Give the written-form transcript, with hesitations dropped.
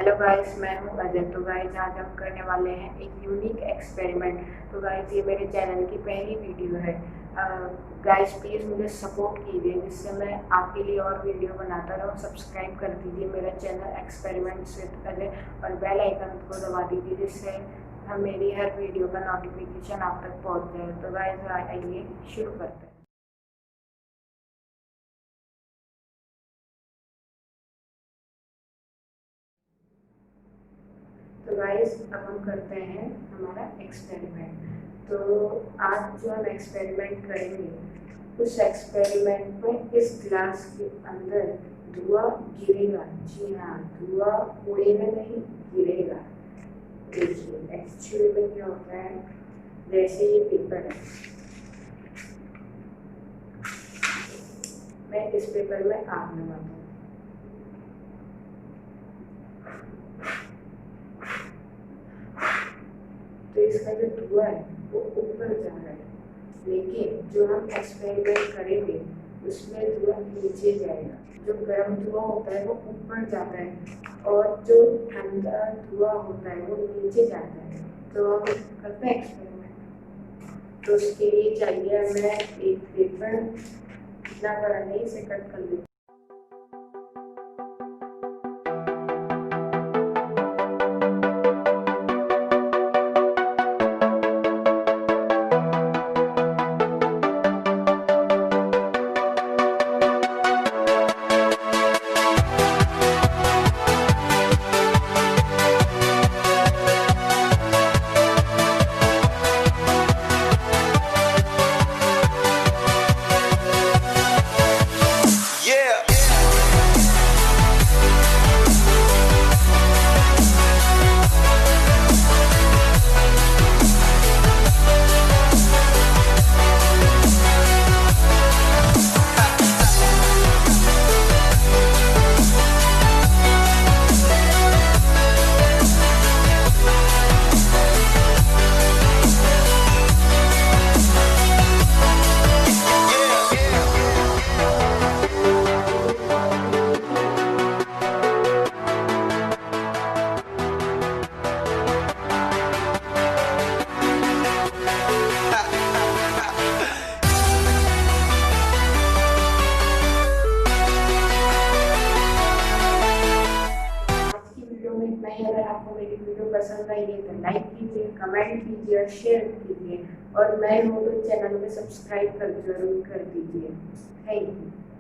Hello guys, मैं हूं अजय। तो गाइस आज हम करने वाले हैं एक यूनिक एक्सपेरिमेंट। तो गाइस ये मेरे चैनल की पहली वीडियो है। गाइस प्लीज़ मुझे सपोर्ट कीजिए जिससे मैं आपके लिए और वीडियो बनाता रहूं। सब्सक्राइब कर दीजिए मेरा चैनल एक्सपेरिमेंट्स विद अजय और बेल आइकन को दबा दीजिए जिससे हम मेरी हर वीडियो का नोटिफिकेशन आप तक पहुंच जाए। तो गाइस आइए शुरू करते हैं। तो गाइस अब हम करते हैं हमारा एक्सपेरिमेंट। तो आज जो हम एक्सपेरिमेंट करेंगे उस एक्सपेरिमेंट में इस ग्लास के अंदर धुआं गिरेगा। जी हाँ, धुआं उड़ेगा नहीं, गिरेगा। देखिए एक्चुअली में क्या होता है, जैसे ये पेपर है, मैं इस पेपर में आग लगाता हूँ। तो इसका जो धुआं है वो ऊपर जा रहा है, लेकिन जो हम एक्सपेरिमेंट करेंगे उसमें धुआं नीचे जाएगा। जो गर्म धुआं होता है वो ऊपर जाता है और जो ठंडा धुआं होता है वो नीचे जाता है। तो हम करते हैं एक्सपेरिमेंट। तो उसके लिए चाहिए हमें एक पेपर, इतना बड़ा नहीं, इसे कट कर लेते। अगर आपको मेरी वीडियो पसंद आई है तो लाइक कीजिए, कमेंट कीजिए और शेयर कीजिए। और नए हो तो चैनल में सब्सक्राइब कर जरूर कर दीजिए। Thank you.